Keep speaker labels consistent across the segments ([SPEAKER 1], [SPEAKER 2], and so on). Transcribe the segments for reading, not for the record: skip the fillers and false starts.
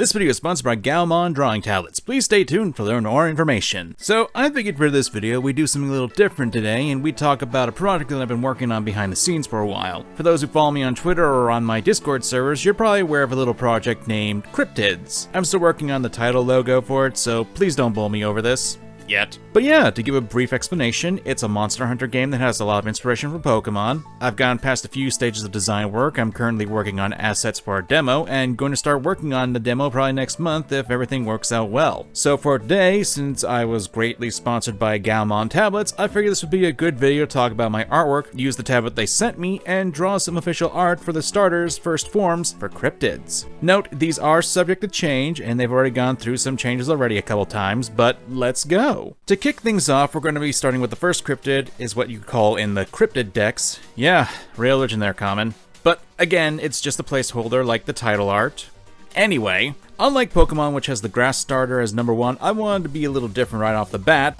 [SPEAKER 1] This video is sponsored by Gaomon drawing tablets. Please stay tuned to learn more information. So I figured for this video we do something a little different today, and we talk about a project that I've been working on behind the scenes for a while. For those who follow me on Twitter or on my Discord servers, you're probably aware of a little project named Kryptids. I'm still working on the title logo for it, so please don't bull me over this. Yet. But yeah, to give a brief explanation, it's a Monster Hunter game that has a lot of inspiration from Pokemon. I've gone past a few stages of design work. I'm currently working on assets for a demo, and going to start working on the demo probably next month if everything works out well. So for today, since I was greatly sponsored by Gaomon tablets, I figured this would be a good video to talk about my artwork, use the tablet they sent me, and draw some official art for the starters' first forms for Kryptids. Note, these are subject to change, and they've already gone through some changes already a couple times, but let's go. To kick things off, we're going to be starting with the first cryptid, is what you call in the cryptid decks. Yeah, real origin there, Common. But again, it's just a placeholder like the title art. Anyway, unlike Pokemon, which has the grass starter as number 1, I wanted to be a little different right off the bat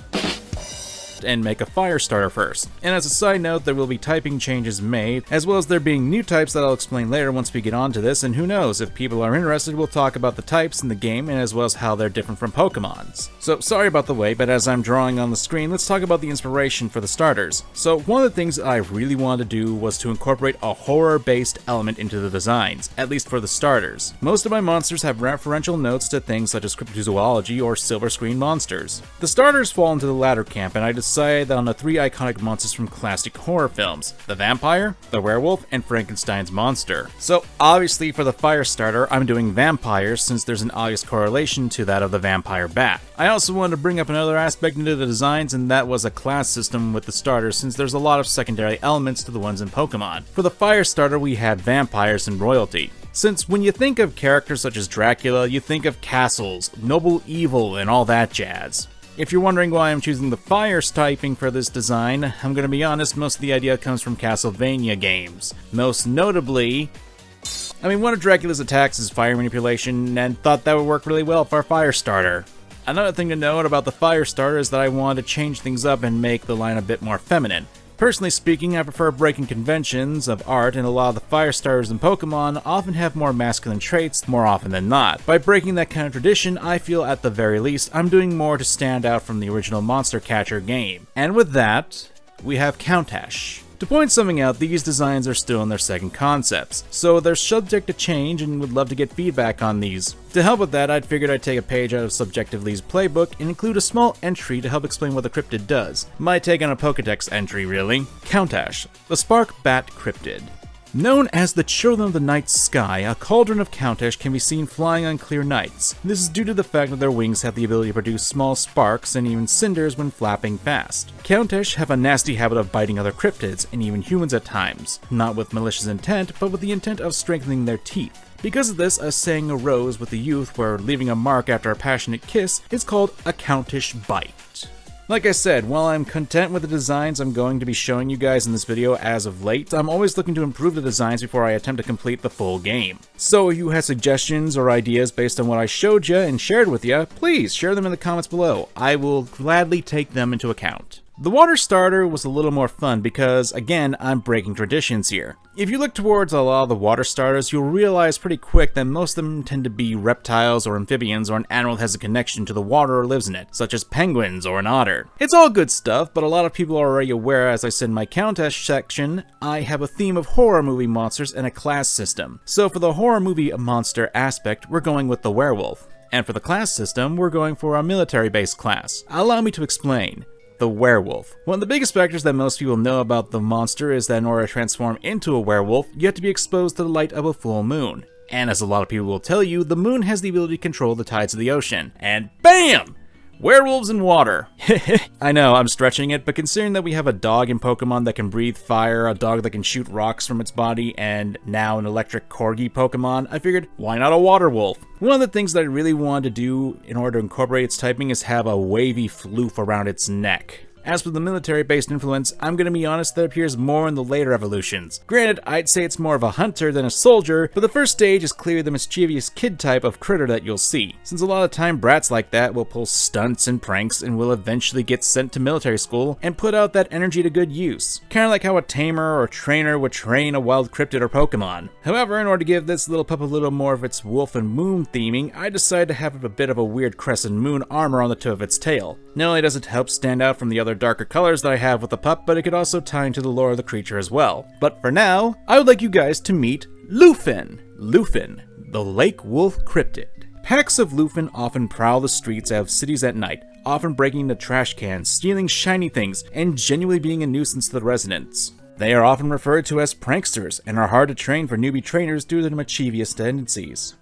[SPEAKER 1] and make a fire starter first. And as a side note, there will be typing changes made, as well as there being new types that I'll explain later once we get onto this, and who knows, if people are interested, we'll talk about the types in the game and as well as how they're different from Pokemon's. So sorry about the wait, but as I'm drawing on the screen, let's talk about the inspiration for the starters. So one of the things I really wanted to do was to incorporate a horror-based element into the designs, at least for the starters. Most of my monsters have referential notes to things such as cryptozoology or silver screen monsters. The starters fall into the latter camp, and I decided on the 3 iconic monsters from classic horror films: the vampire, the werewolf, and Frankenstein's monster. So obviously for the fire starter, I'm doing vampires since there's an obvious correlation to that of the vampire bat. I also wanted to bring up another aspect into the designs, and that was a class system with the starters since there's a lot of secondary elements to the ones in Pokemon. For the fire starter, we had vampires and royalty. Since when you think of characters such as Dracula, you think of castles, noble evil, and all that jazz. If you're wondering why I'm choosing the fire typing for this design, I'm gonna be honest, most of the idea comes from Castlevania games. Most notably, one of Dracula's attacks is fire manipulation, and thought that would work really well for a fire starter. Another thing to note about the fire starter is that I wanted to change things up and make the line a bit more feminine. Personally speaking, I prefer breaking conventions of art, and a lot of the fire starters in Pokemon often have more masculine traits more often than not. By breaking that kind of tradition, I feel at the very least I'm doing more to stand out from the original Monster Catcher game. And with that, we have Countach. To point something out, these designs are still in their second concepts, so they're subject to change and would love to get feedback on these. To help with that, I'd figured I'd take a page out of Subjectively's playbook and include a small entry to help explain what the cryptid does. My take on a Pokedex entry, really. Countach, the Spark Bat Cryptid. Known as the Children of the Night Sky, a cauldron of Countach can be seen flying on clear nights. This is due to the fact that their wings have the ability to produce small sparks and even cinders when flapping fast. Countach have a nasty habit of biting other cryptids, and even humans at times, not with malicious intent, but with the intent of strengthening their teeth. Because of this, a saying arose with the youth where leaving a mark after a passionate kiss is called a Countach bite. Like I said, while I'm content with the designs I'm going to be showing you guys in this video as of late, I'm always looking to improve the designs before I attempt to complete the full game. So if you have suggestions or ideas based on what I showed you and shared with you, please share them in the comments below. I will gladly take them into account. The water starter was a little more fun because, again, I'm breaking traditions here. If you look towards a lot of the water starters, you'll realize pretty quick that most of them tend to be reptiles or amphibians or an animal that has a connection to the water or lives in it, such as penguins or an otter. It's all good stuff, but a lot of people are already aware, as I said in my Countach section, I have a theme of horror movie monsters and a class system. So for the horror movie monster aspect, we're going with the werewolf. And for the class system, we're going for a military-based class. Allow me to explain. The werewolf. One of the biggest factors that most people know about the monster is that in order to transform into a werewolf, you have to be exposed to the light of a full moon. And as a lot of people will tell you, the moon has the ability to control the tides of the ocean. And BAM! Werewolves in water. I know, I'm stretching it, but considering that we have a dog in Pokemon that can breathe fire, a dog that can shoot rocks from its body, and now an electric corgi Pokemon, I figured, why not a water wolf? One of the things that I really wanted to do in order to incorporate its typing is have a wavy floof around its neck. As for the military-based influence, I'm gonna be honest, that appears more in the later evolutions. Granted, I'd say it's more of a hunter than a soldier, but the first stage is clearly the mischievous kid type of critter that you'll see, since a lot of time brats like that will pull stunts and pranks and will eventually get sent to military school and put out that energy to good use. Kinda like how a tamer or trainer would train a wild cryptid or Pokemon. However, in order to give this little pup a little more of its wolf and moon theming, I decided to have a bit of a weird crescent moon armor on the tip of its tail. Not only does it help stand out from the other darker colors that I have with the pup, but it could also tie into the lore of the creature as well. But for now, I would like you guys to meet Lufin. Lufin, the lake wolf cryptid. Packs of Lufin often prowl the streets of cities at night, often breaking into trash cans, stealing shiny things, and genuinely being a nuisance to the residents. They are often referred to as pranksters and are hard to train for newbie trainers due to their mischievous tendencies.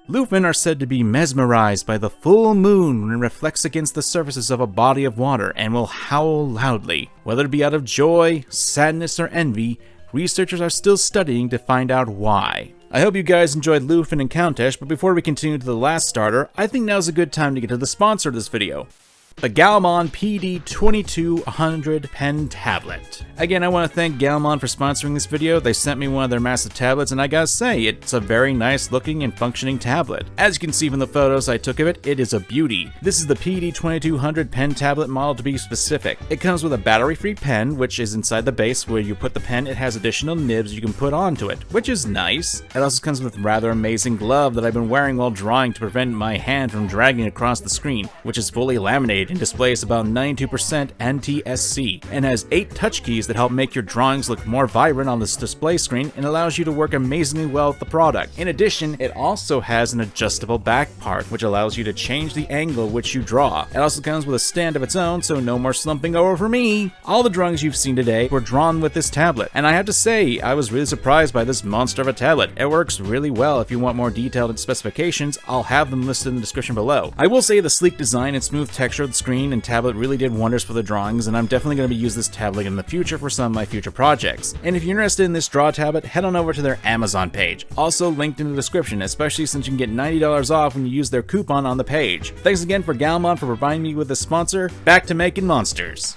[SPEAKER 1] Lufin are said to be mesmerized by the full moon when it reflects against the surfaces of a body of water and will howl loudly. Whether it be out of joy, sadness, or envy, researchers are still studying to find out why. I hope you guys enjoyed Lufin and Countess, but before we continue to the last starter, I think now's a good time to get to the sponsor of this video. The Gaomon PD2200 pen tablet. Again, I want to thank Gaomon for sponsoring this video. They sent me one of their massive tablets, and I gotta say, it's a very nice looking and functioning tablet. As you can see from the photos I took of it, it is a beauty. This is the PD2200 pen tablet model to be specific. It comes with a battery-free pen, which is inside the base. Where you put the pen, it has additional nibs you can put onto it, which is nice. It also comes with a rather amazing glove that I've been wearing while drawing to prevent my hand from dragging across the screen, which is fully laminated and displays about 92% NTSC, and has 8 touch keys that help make your drawings look more vibrant on this display screen and allows you to work amazingly well with the product. In addition, it also has an adjustable back part, which allows you to change the angle which you draw. It also comes with a stand of its own, so no more slumping over for me. All the drawings you've seen today were drawn with this tablet, and I have to say, I was really surprised by this monster of a tablet. It works really well. If you want more detailed specifications, I'll have them listed in the description below. I will say the sleek design and smooth texture of the screen and tablet really did wonders for the drawings, and I'm definitely going to be using this tablet in the future for some of my future projects. And if you're interested in this draw tablet, head on over to their Amazon page, also linked in the description, especially since you can get $90 off when you use their coupon on the page. Thanks again for Gaomon for providing me with this sponsor. Back to making monsters.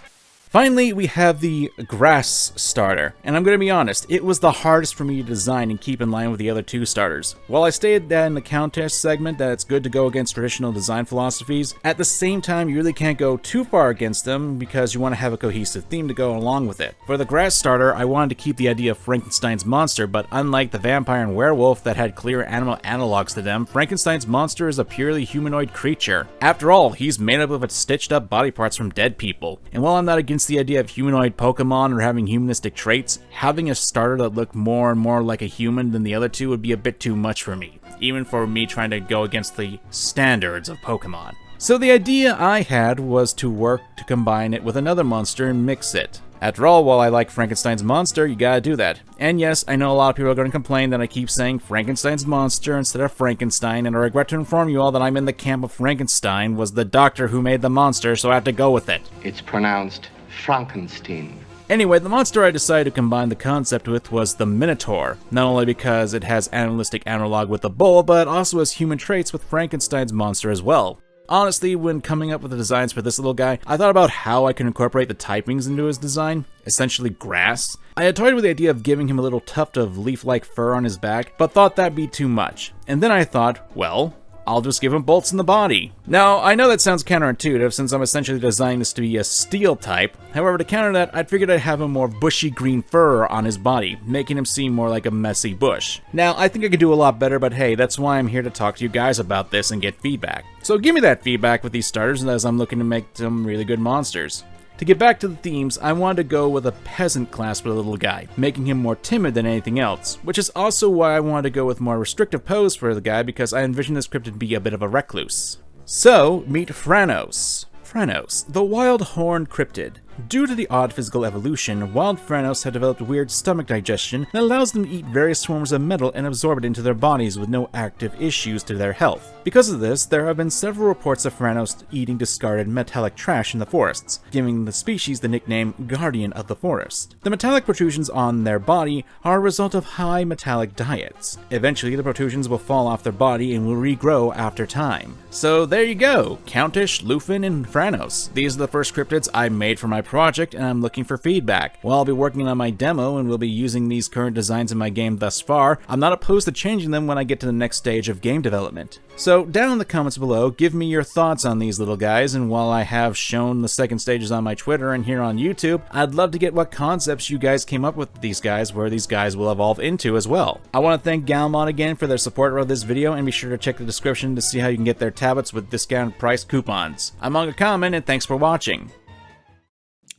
[SPEAKER 1] Finally, we have the grass starter, and I'm going to be honest, it was the hardest for me to design and keep in line with the other 2 starters. While I stated that in the Countess segment that it's good to go against traditional design philosophies, at the same time you really can't go too far against them because you want to have a cohesive theme to go along with it. For the grass starter, I wanted to keep the idea of Frankenstein's monster, but unlike the vampire and werewolf that had clear animal analogs to them, Frankenstein's monster is a purely humanoid creature. After all, he's made up of stitched up body parts from dead people, and while I'm not against the idea of humanoid Pokemon or having humanistic traits, having a starter that looked more and more like a human than the other 2 would be a bit too much for me, even for me trying to go against the standards of Pokemon. So the idea I had was to work to combine it with another monster and mix it. After all, while I like Frankenstein's monster, you gotta do that. And yes, I know a lot of people are going to complain that I keep saying Frankenstein's monster instead of Frankenstein, and I regret to inform you all that I'm in the camp of Frankenstein was the doctor who made the monster, so I have to go with it.
[SPEAKER 2] It's pronounced Frankenstein.
[SPEAKER 1] Anyway, the monster I decided to combine the concept with was the Minotaur, not only because it has animalistic analog with the bull, but also has human traits with Frankenstein's monster as well. Honestly, when coming up with the designs for this little guy, I thought about how I could incorporate the typings into his design, essentially grass. I had toyed with the idea of giving him a little tuft of leaf-like fur on his back, but thought that'd be too much. And then I thought, well, I'll just give him bolts in the body. Now, I know that sounds counterintuitive since I'm essentially designing this to be a steel type. However, to counter that, I figured I'd have a more bushy green fur on his body, making him seem more like a messy bush. Now, I think I could do a lot better, but hey, that's why I'm here to talk to you guys about this and get feedback. So give me that feedback with these starters as I'm looking to make some really good monsters. To get back to the themes, I wanted to go with a peasant class for the little guy, making him more timid than anything else, which is also why I wanted to go with more restrictive pose for the guy because I envisioned this cryptid to be a bit of a recluse. So, meet Franos. Franos, the wild horned cryptid. Due to the odd physical evolution, wild Pharanos have developed weird stomach digestion that allows them to eat various forms of metal and absorb it into their bodies with no active issues to their health. Because of this, there have been several reports of Pharanos eating discarded metallic trash in the forests, giving the species the nickname Guardian of the Forest. The metallic protrusions on their body are a result of high metallic diets. Eventually, the protrusions will fall off their body and will regrow after time. So there you go, Countess, Lufin, and Pharanos. These are the first cryptids I made for my project, and I'm looking for feedback. While I'll be working on my demo and will be using these current designs in my game thus far, I'm not opposed to changing them when I get to the next stage of game development. So down in the comments below, give me your thoughts on these little guys, and while I have shown the second stages on my Twitter and here on YouTube, I'd love to get what concepts you guys came up with these guys, where these guys will evolve into as well. I want to thank Gaomon again for their support of this video, and be sure to check the description to see how you can get their tablets with discounted price coupons. I'm MangaKamen, and thanks for watching.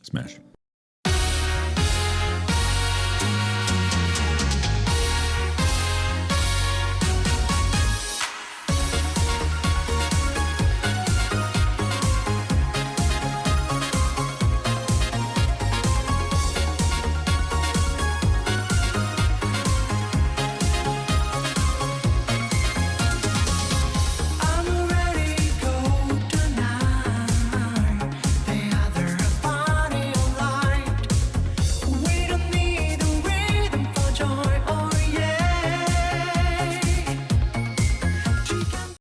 [SPEAKER 3] Smash.